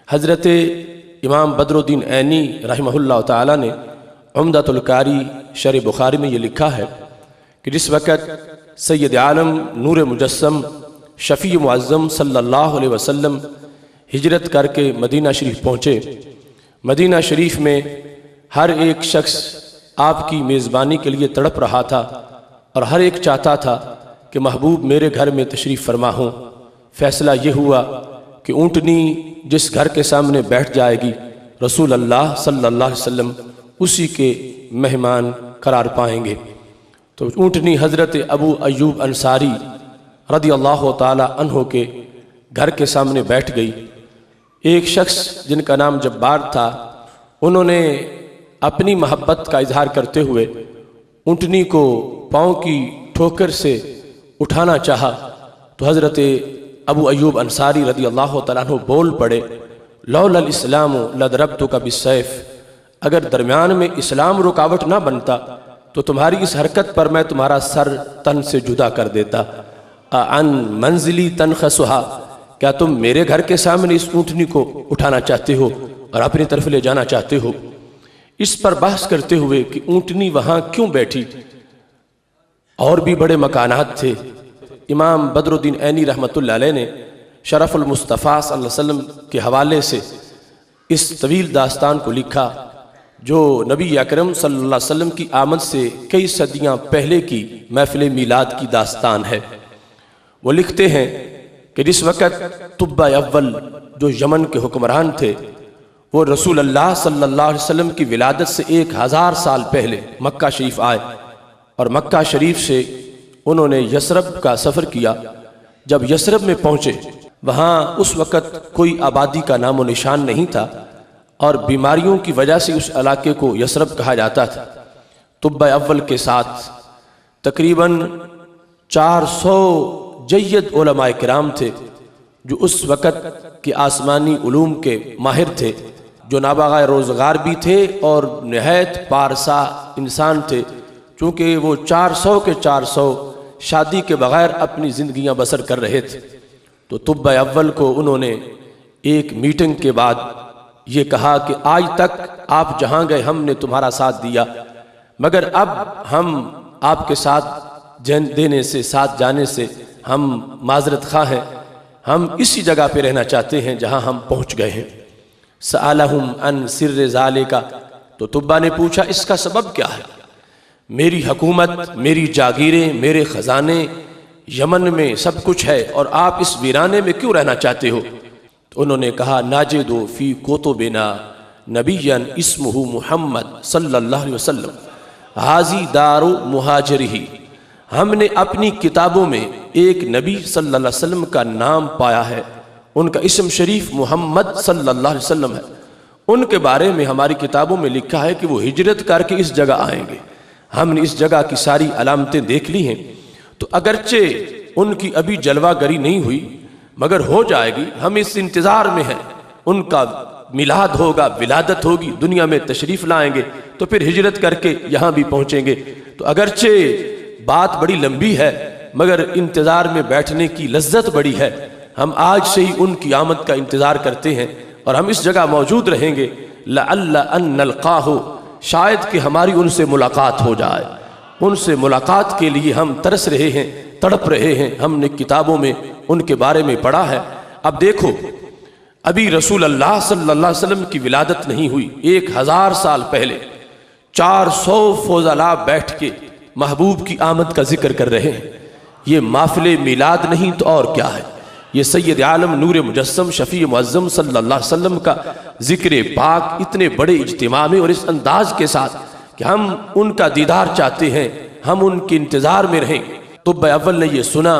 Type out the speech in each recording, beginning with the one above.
हज़रत इमाम बदरुद्दीन ऐनी रहमहुल्लाह ताला ने उम्दतुल कारी शरह बुखारी में ये लिखा है कि जिस वक़्त सैयद आलम नूर मुजस्सम शफ़ी मुअज़्ज़म सल्लल्लाहु अलैहि वसल्लम हिजरत करके मदीना शरीफ पहुँचे, मदीना शरीफ में हर एक शख्स आपकी मेज़बानी के लिए तड़प रहा था और हर एक चाहता था कि महबूब मेरे घर में तशरीफ़ फरमा हो। फ़ैसला ये हुआ कि ऊँटनी जिस घर के सामने बैठ जाएगी रसूल अल्लाह सल्लल्लाहु अलैहि वसल्लम उसी के मेहमान करार पाएंगे। तो ऊँटनी हज़रत अबू अय्यूब अंसारी रदियल्लाहु ताला अन्हो के घर के सामने बैठ गई। एक शख्स जिनका नाम जब्बार था, उन्होंने अपनी मोहब्बत का इजहार करते हुए ऊँटनी को पाँव की ठोकर से उठाना चाहा तो हज़रत अबू अय्यूब अंसारी रदियल्लाहु ताला अन्हु बोल पड़े, लौलल इस्लाम लदरब्तुका बिस्सैफ, अगर दरमियान में इस्लाम रुकावट ना बनता तो तुम्हारी इस हरकत पर मैं तुम्हारा सर तन से जुदा कर देता। अन मंजिली तनखसुहा, क्या तुम मेरे घर के सामने इस ऊँटनी को उठाना चाहते हो और अपनी तरफ ले जाना चाहते हो। इस पर बहस करते हुए कि ऊँटनी वहाँ क्यों बैठी, और भी बड़े मकानात थे। इमाम बदरुद्दीन ऐनी रहमतुल्लाह अलैह ने शरफ़ुल मुस्तफ़ा सल्लल्लाहु अलैहि वसल्लम के हवाले से इस तवील दास्तान को लिखा जो नबी अकरम सल्लल्लाहु अलैहि वसल्लम की आमद से कई सदियाँ पहले की महफ़िल मीलाद की दास्तान है। वो लिखते हैं कि जिस वक़्त तुब्बा अव्वल जो यमन के हुक्मरान थे, वो रसूल अल्लाह सल्लल्लाहु अलैहि वसल्लम की विलादत से 1000 साल पहले मक्का शरीफ आए और मक्का शरीफ से उन्होंने यसरब का सफ़र किया। जब यसरब में पहुँचे, वहाँ उस वक़्त कोई आबादी का नामो निशान नहीं था और बीमारियों की वजह से उस इलाके को यसरब कहा जाता था। तुब्बा अव्वल के साथ तकरीबन 400 जय्यद उलमाए किराम थे जो उस वक़्त के आसमानी उलूम के माहिर थे, जो नाबागा रोज़गार भी थे और नहायत पारसा इंसान थे, चूँकि वो 400 के 400 शादी के बग़ैर अपनी ज़िंदगियाँ बसर कर रहे थे। तो तुब्बा अव्वल को उन्होंने एक मीटिंग के बाद ये कहा कि आज तक आप जहाँ गए हमने तुम्हारा साथ दिया, मगर अब हम आपके साथ देने से, साथ जाने से हम माजरत खा हैं, हम इसी जगह पे रहना चाहते हैं जहाँ हम पहुँच गए हैं। सअलहुम अन सिर्र ज़ालिका, तो तुब्बा ने पूछा इसका सबब क्या है। मेरी हुकूमत, मेरी जागीरें, मेरे ख़जाने यमन में सब कुछ है और आप इस वीराने में क्यों रहना चाहते हो। तो उन्होंने कहा नाजिदु फ़ी कुतुबिना नबिय्यन इस्मुहु मुहम्मद सल्लल्लाहु अलैहि वसल्लम हाज़ी दारु मुहाजिरिही, हमने अपनी किताबों में एक नबी सल्लल्लाहु अलैहि वसल्लम का नाम पाया है, उनका इस्म शरीफ मोहम्मद सल्लल्लाहु अलैहि वसल्लम है। उनके बारे में हमारी किताबों में लिखा है कि वो हिजरत करके इस जगह आएंगे। हमने इस जगह की सारी अलामतें देख ली हैं, तो अगरचे उनकी अभी जलवागरी नहीं हुई मगर हो जाएगी, हम इस इंतज़ार में हैं। उनका मिलाद होगा, विलादत होगी, दुनिया में तशरीफ़ लाएंगे तो फिर हिजरत करके यहाँ भी पहुँचेंगे। तो अगरचे बात बड़ी लंबी है मगर इंतज़ार में बैठने की लज्जत बड़ी है। हम आज से ही उनकी आमद का इंतज़ार करते हैं और हम इस जगह मौजूद रहेंगे। लअल्ला अन नल्क़ाहु, शायद कि हमारी उनसे मुलाकात हो जाए। उनसे मुलाकात के लिए हम तरस रहे हैं, तड़प रहे हैं। हमने किताबों में उनके बारे में पढ़ा है। अब देखो, अभी रसूल अल्लाह सल्लल्लाहु अलैहि वसल्लम की विलादत नहीं हुई, 1000 साल पहले 400 फौजला बैठ के महबूब की आमद का जिक्र कर रहे हैं। ये माफिले मिलाद नहीं तो और क्या है। ये सैयद आलम नूर मुजस्सम शफ़ी मुअज़्ज़म सल्लल्लाहु अलैहि वसल्लम का जिक्र पाक इतने बड़े इज्तिमा में और इस अंदाज के साथ कि हम उनका दीदार चाहते हैं, हम उनके इंतज़ार में रहें। तुब्बा अव्वल ने ये सुना,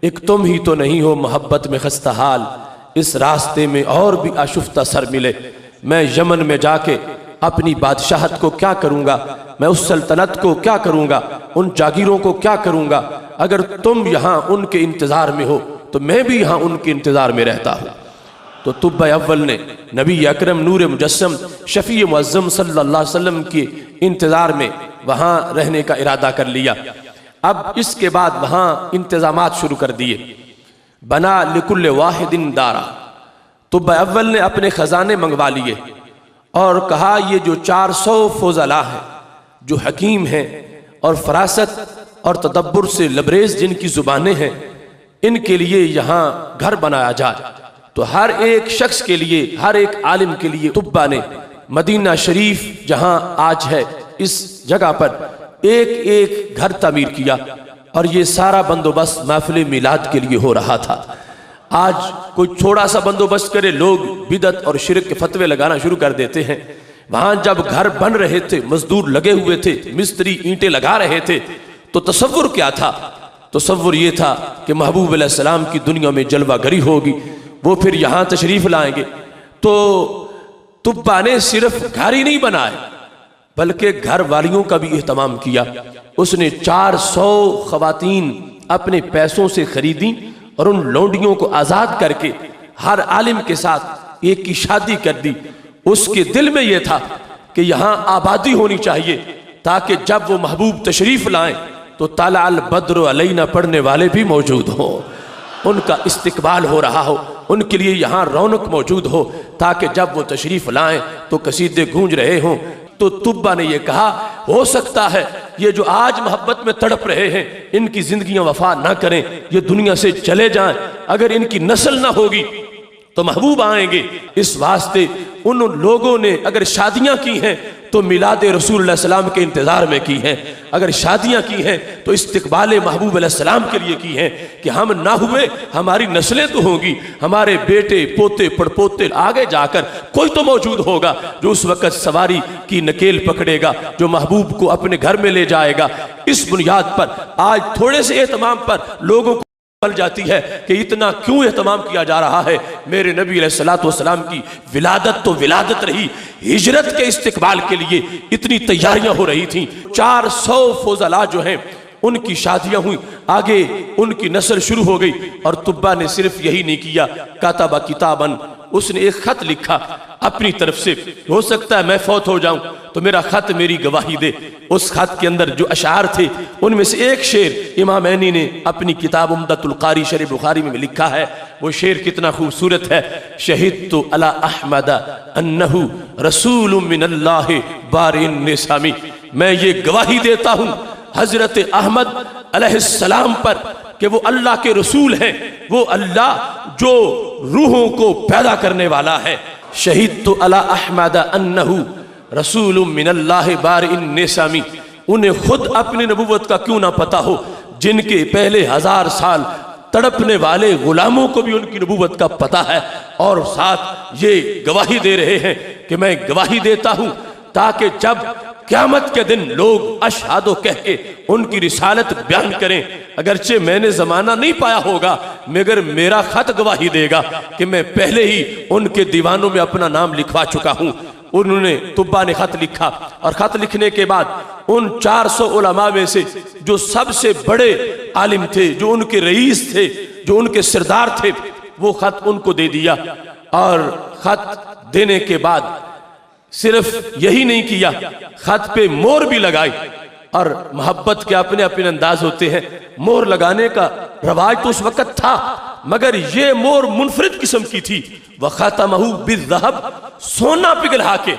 एक तुम ही तो नहीं हो मोहब्बत में खस्ता हाल, इस रास्ते में और भी आशुफ्ता सर मिले। मैं यमन में जाके अपनी बादशाहत को क्या करूँगा, मैं उस सल्तनत को क्या करूँगा, उन जागीरों को क्या करूँगा। अगर तुम यहाँ उनके इंतज़ार में हो तो मैं भी यहाँ उनके इंतज़ार में रहता हूँ। तो तुब्बा अव्वल ने नबी अकरम नूर मुजस्सम शफ़ी मुअज़्ज़म सल्लल्लाहु अलैहि वसल्लम के इंतज़ार में वहाँ रहने का इरादा कर लिया। अब इसके बाद वहाँ इंतज़ामात शुरू कर दिए। बना लिकुल्ल वाहिदिन दारा, तुब्बा अव्वल ने अपने खजाने मंगवा लिए और कहा ये जो 400 फौजला हैं जो हकीम हैं और फरासत और तदब्बुर से लबरेज जिनकी जुबानें हैं, इनके लिए यहाँ घर बनाया जाए। तो हर एक शख्स के लिए, हर एक आलिम के लिए तुब्बा ने मदीना शरीफ जहाँ आज है इस जगह पर एक एक घर तामीर किया और ये सारा बंदोबस्त महफिल मिलाद के लिए हो रहा था। आज कोई थोड़ा सा बंदोबस्त करे, लोग बिदत और शिरक के फतवे लगाना शुरू कर देते हैं। वहां जब घर बन रहे थे, मजदूर लगे हुए थे, मिस्त्री ईंटें लगा रहे थे, तो तसव्वुर क्या था? तसव्वुर ये था कि महबूब अलैहिस्सलाम की दुनिया में जलवागरी होगी, वो फिर यहाँ तशरीफ लाएंगे। तो तुब्बा ने सिर्फ घर ही नहीं बनाए बल्कि घर वालियों का भी एहतमाम किया। उसने 400 खवातीन अपने पैसों से खरीदी और उन लौंडियों को आजाद करके हर आलिम के साथ एक की शादी कर दी। उसके दिल में यह था कि यहाँ आबादी होनी चाहिए ताकि जब वो महबूब तशरीफ लाएं तो ताला अल बद्र अलैना पढ़ने वाले भी मौजूद हों, उनका इस्तिकबाल हो रहा हो, उनके लिए यहाँ रौनक मौजूद हो, ताकि जब वो तशरीफ लाएं तो कसीदे गूंज रहे हों। तो तुब्बा ने यह कहा, हो सकता है ये जो आज मोहब्बत में तड़प रहे हैं इनकी जिंदगियां वफा ना करें, ये दुनिया से चले जाएं। अगर इनकी नस्ल ना होगी तो महबूब आएंगे। इस वास्ते उन लोगों ने अगर शादियां की हैं तो मिलाद रसूल सलाम के इंतजार में की हैं, अगर शादियां की हैं तो इस्तिकबाल महबूब सलाम के लिए की हैं कि हम ना हुए हमारी नस्लें तो होंगी, हमारे बेटे पोते पड़पोते आगे जाकर कोई तो मौजूद होगा जो उस वक्त सवारी की नकेल पकड़ेगा, जो महबूब को अपने घर में ले जाएगा। इस बुनियाद पर आज थोड़े से एहतमाम पर लोगों को बल जाती है कि इतना क्यों एहतमाम किया जा रहा है। मेरे नबी अलैहिस्सलातु वस्सलाम की विलादत तो विलादत रही, हिजरत के इस्तिकबाल के लिए इतनी तैयारियां हो रही थी। 400 फौजला जो हैं उनकी शादियां हुई, आगे उनकी नस्ल शुरू हो गई। और तुब्बा ने सिर्फ यही नहीं किया, कातबा किताबन, उसने एक खत लिखा अपनी तरफ से। हो सकता है मैं फौत हो जाऊं तो मेरा खत मेरी गवाही दे। उस खत के अंदर जो अशार थे उनमें से एक शेर इमाम ऐनी ने अपनी किताब उम्दतुल कारी शरह बुखारी में लिखा है। वो शेर कितना खूबसूरत है, शहीदतु अला अहमद अन्नहु रसूलुम मिनल्लाहि बारिन निसामी, मैं ये गवाही देता हूँ हजरत अहमद अलैहिस्सलाम पर कि वो अल्लाह के रसूल हैं, वो अल्लाह जो रूहों को पैदा करने वाला है। शहीदतु अला अहमद अन्नहु रसूलुम मिनल्लाहि बारिन निसामी, उन्हें खुद अपनी नबूवत का क्यों ना पता हो, जिनके पहले 1000 साल तड़पने वाले गुलामों को भी उनकी नबूवत का पता है। और साथ ये गवाही दे रहे हैं कि मैं गवाही देता हूं ताकि जब क़यामत के दिन लोग अशहादो कह के उनकी रिसालत बयान करें। अगरचे मैंने जमाना नहीं पाया होगा मगर मेरा खत गवाही देगा कि मैं पहले ही उनके दीवानों में अपना नाम लिखवा चुका हूं। उन्होंने तुब्बा ने खत लिखा और खत लिखने के बाद उन 400 उलमा में से जो सबसे बड़े आलिम थे, जो उनके रईस थे, जो उनके सरदार थे, वो खत उनको दे दिया। और खत देने के बाद सिर्फ यही नहीं किया, खत पे मोहर भी लगाई। और मोहब्बत के अपने अपने अंदाज होते हैं, मोहर लगाने का रवाज तो उस वक्त था मगर ये मोहर मुनफरिद किस्म की थी। वह खतमहु बिज़्ज़हब, सोना पिघला के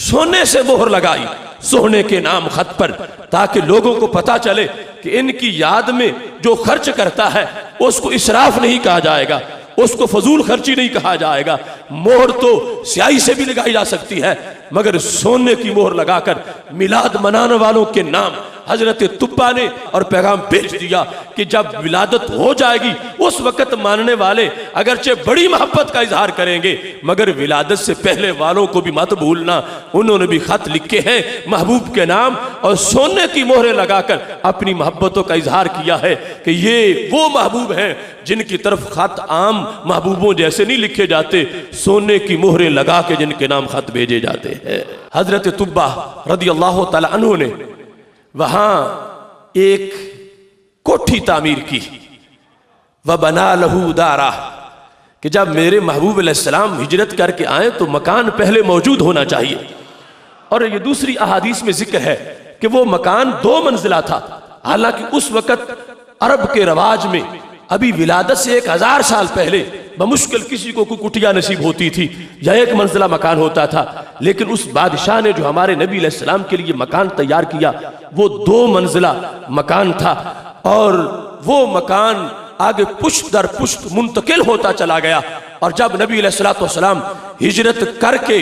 सोने से मोहर लगाई सोने के नाम खत पर, ताकि लोगों को पता चले कि इनकी याद में जो खर्च करता है उसको इसराफ नहीं कहा जाएगा, उसको फजूल खर्ची नहीं कहा जाएगा। मोहर तो स्याही से भी लगाई जा सकती है मगर सोने की मोहर लगाकर मिलाद मनाने वालों के नाम हजरत तुब्बा ने और पैगाम भेज दिया कि जब विलादत हो जाएगी उस वक्त मानने वाले अगरचे बड़ी मोहब्बत का इजहार करेंगे मगर विलादत से पहले वालों को भी मत भूलना। उन्होंने भी खत लिखे हैं महबूब के नाम और सोने की मोहरें लगाकर अपनी मोहब्बतों का इजहार किया है कि ये वो महबूब हैं जिनकी तरफ खत आम महबूबों जैसे नहीं लिखे जाते, सोने की मोहरें लगा के जिनके नाम खत भेजे जाते हैं। हजरत तुब्बा रदियल्लाहु ताला अन्हु ने वहां एक कोठी तामीर की, व बना लहू दारा, कि जब मेरे महबूब अलैहिस्सलाम हिजरत करके आए तो मकान पहले मौजूद होना चाहिए। और ये दूसरी अहादीस में जिक्र है कि वो मकान 2 मंजिला था। हालांकि उस वक्त अरब के रवाज में अभी विलादत से 1000 साल पहले बमुश्किल किसी को कुटिया नसीब होती थी या एक मंजिला मकान होता था, लेकिन उस बादशाह ने जो हमारे नबी अलैहिस्सलाम के लिए मकान तैयार किया वो 2 मंजिला मकान था, और वो मकान आगे पुश्त दर पुश्त मुंतकिल होता चला गया। और जब नबी अलैहिस्सलाम हिजरत करके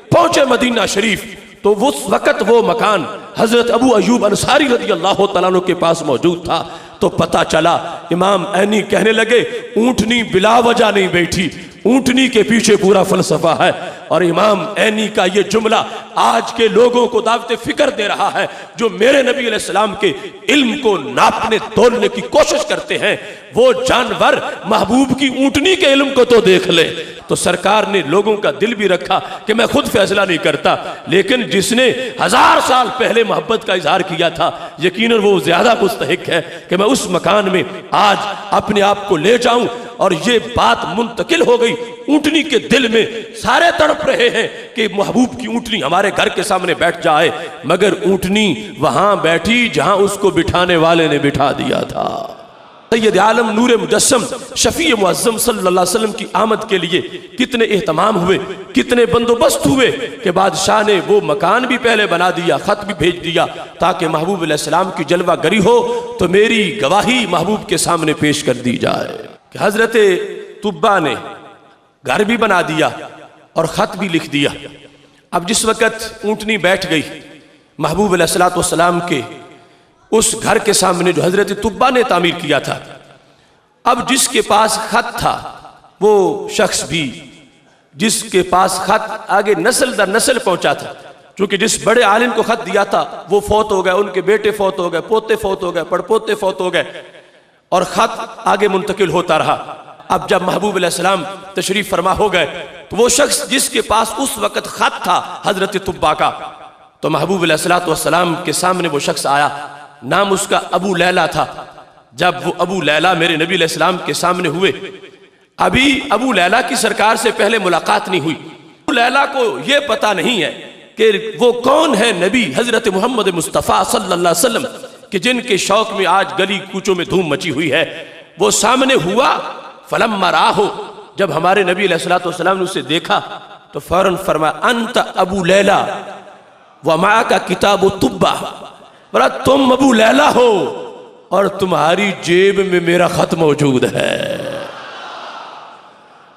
पहुंचे मदीना शरीफ, तो उस वक्त वो मकान हजरत अबू अयूब अंसारी रज़ियल्लाहु तआला अन्हु के पास मौजूद था। तो पता चला, इमाम ऐनी कहने लगे ऊंटनी बिला वजह नहीं बैठी, ऊंटनी के पीछे पूरा फलसफा है। और इमाम ऐनी का ये जुमला आज के लोगों को दावत फिक्र दे रहा है, जो मेरे नबी अलैहिस्सलाम के इल्म को नापने तोलने की कोशिश करते हैं। वो जानवर महबूब की ऊंटनी के इल्म को तो देख ले। तो सरकार ने लोगों का दिल भी रखा कि मैं खुद फैसला नहीं करता, लेकिन जिसने 1000 साल पहले मोहब्बत का इजहार किया था, यकीनन वो ज्यादा मुस्तहिक है कि मैं उस मकान में आज अपने आप को ले जाऊं। और ये बात मुंतकिल हो गई ऊंटनी के दिल में। सारे तड़प रहे हैं कि महबूब की ऊंटनी हमारे घर के सामने बैठ जाए, मगर ऊंटनी वहां बैठी जहां उसको बिठाने वाले ने बिठा दिया था। सैयद आलम नूर मुजस्सम शफी मुअज्जम सल्लल्लाहु अलैहि वसल्लम की आमद के लिए कितने एहतमाम हुए, कितने बंदोबस्त हुए कि बादशाह ने वो मकान भी पहले बना दिया, खत भी भेज दिया ताकि महबूब अलैहिस्सलाम की जलवा गरी हो तो मेरी गवाही महबूब के सामने पेश कर दी जाए। कि हजरत तुब्बा ने घर भी बना दिया और खत भी लिख दिया। अब जिस वक्त ऊंटनी बैठ गई महबूब अलैहिस्सलातु वस्सलाम के उस घर के सामने जो हजरत तुब्बा ने तामीर किया था, अब जिसके पास खत था वो शख्स भी, जिसके पास खत आगे नस्ल दर नस्ल पहुंचा था, क्योंकि जिस बड़े आलिम को खत दिया था वो फौत हो गए, उनके बेटे फौत हो गए, पोते फौत हो गए, पड़पोते फौत हो गए, और खत आगे मुंतकिल होता रहा। अब जब महबूब अलैहिस्सलाम तशरीफ फरमा हो गए तो वो शख्स जिसके पास उस वक्त खत था हजरत तुब्बा का, तो महबूब अलैहिस्सलाम के सामने वो शख्स आया। नाम उसका अबू लैला था। जब वो अबू लैला मेरे नबी अलैहिस्सलाम के सामने हुए, अभी अबू लैला की सरकार से पहले मुलाकात नहीं हुई। अबू लैला को ये पता नहीं है कि वो कौन है नबी हजरत मोहम्मद मुस्तफ़ा सल्लल्लाहु अलैहि वसल्लम कि जिनके शौक में आज गली कूचों में धूम मची हुई है। वो सामने हुआ, फलम्मा राहो, जब हमारे नबी अलैहिस्सलातु वस्सलाम ने उसे देखा तो फौरन फरमाया अंत अबू लैला व मा का किताब तुब्बा, बोला तुम अबू लैला हो और तुम्हारी जेब में मेरा खत मौजूद है।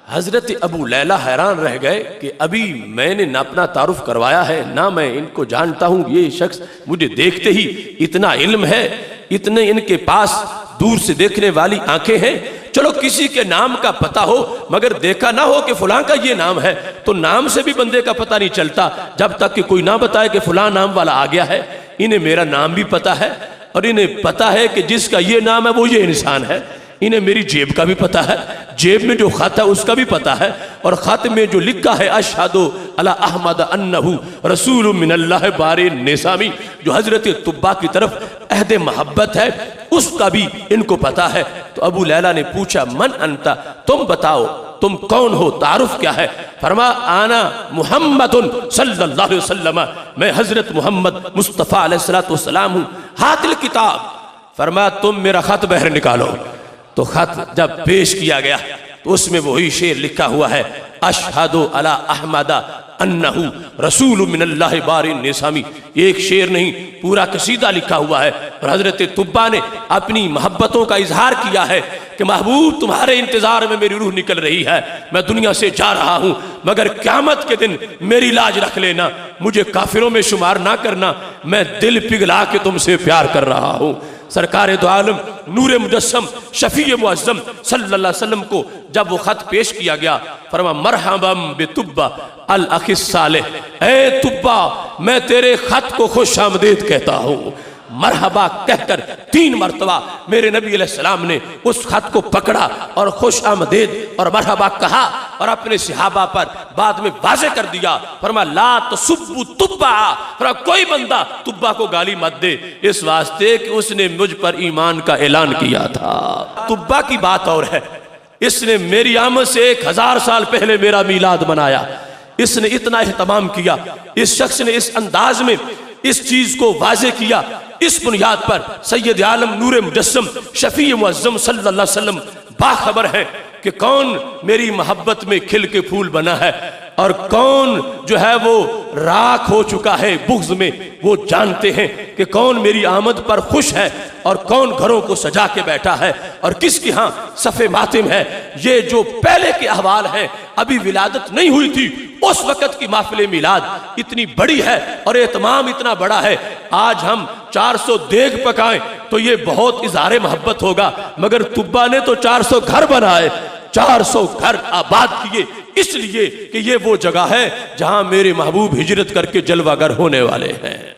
हजरत अबू लैला हैरान रह गए कि अभी मैंने ना अपना तारुफ करवाया है, ना मैं इनको जानता हूं, ये शख्स मुझे देखते ही इतना इल्म है, इतने इनके पास दूर से देखने वाली आंखें हैं। चलो किसी के नाम का पता हो, मगर देखा ना हो कि फलां का ये नाम है, तो नाम से भी बंदे का पता नहीं चलता जब तक कि कोई ना बताए कि फलां नाम वाला आ गया है। इन्हें मेरा नाम भी पता है और इन्हें पता है कि जिसका ये नाम है वो ये इंसान है। इन्हें मेरी जेब का भी पता है, जेब में जो खत है उसका भी पता है, और खत में जो लिखा है अशहदु अला अहमद अन्नहु रसूलुम मिनल्लाह बारे निसामी, जो हजरत तुब्बा की तरफ अहद मोहब्बत है, उसका भी इनको पता है। तो अबू लैला ने पूछा मन अंता, तुम बताओ तुम कौन हो, तारुफ क्या है? फरमा आना मुहम्मदुन सल्लल्लाहु अलैहि वसल्लम, मैं हजरत मोहम्मद मुस्तफ़ा अलैहिस्सलातु वस्सलाम हूँ। हातिल किताब, फरमा तुम मेरा खत बहर निकालो। तो खत जब पेश किया गया तो उसमें वही शेर लिखा हुआ है अशहदु अला अहमदा अन्नहु रसूलुम मिनल्लाहि बारिन निसामी। एक शेर नहीं, पूरा कसीदा लिखा हुआ है। और हजरत तुब्बा ने अपनी मोहब्बतों का इजहार किया है कि महबूब तुम्हारे इंतजार में मेरी रूह निकल रही है, मैं दुनिया से जा रहा हूं, मगर क़यामत के दिन मेरी लाज रख लेना, मुझे काफिरों में शुमार ना करना, मैं दिल पिघला के तुमसे प्यार कर रहा हूं। सरकार दो आलम नूर मुजस्सम शफी मुअज्जम सल्लल्लाहु अलैहि वसल्लम को जब वो खत पेश किया गया, फरमा मरहबम बितुब्बा अल अखिस सालेह, ए तुब्बा मैं तेरे खत को खुश आमदीद कहता हूँ। मरहबा कहकर 3 मरतबा मेरे नबी अलैहिस्सलाम ने उस खत को पकड़ा और खुश आमदीद और मरहबा कहा, और अपने सहाबा पर बाद में वाज़े कर दिया, फरमा ला तसुब्बु तुब्बा, फरमा कोई बंदा तुब्बा को गाली मत दे, इस वास्ते कि उसने मुझ पर ईमान का ऐलान किया था। तुब्बा की बात और है, इसने मेरी आमद से 1000 साल पहले मेरा मीलाद मनाया, इसने इतना एहतमाम किया, इस शख्स ने इस अंदाज में इस चीज को वाजे किया, इस बुनियाद पर सैयद आलम नूर मुजस्सम शफी मुअज्जम सल्लल्लाहु अलैहि वसल्लम बाखबर है कि कौन मेरी मोहब्बत में खिल के फूल बना है और कौन जो है वो राख हो चुका है बुग़्ज़ में। वो जानते हैं कि कौन मेरी आमद पर खुश है और कौन घरों को सजा के बैठा है और किसके यहाँ सफ़े मातिम है। ये जो पहले के अहवाल हैं, अभी विलादत नहीं हुई थी, उस वक़्त की महफ़िल मिलाद इतनी बड़ी है और एहतमाम इतना बड़ा है। आज हम 400 देग पकाएं तो ये बहुत इज़हार मोहब्बत होगा, मगर तुब्बा ने तो 400 घर बनाए, 400 घर आबाद किए, इसलिए कि ये वो जगह है जहां मेरे महबूब हिजरत करके जलवागर होने वाले हैं।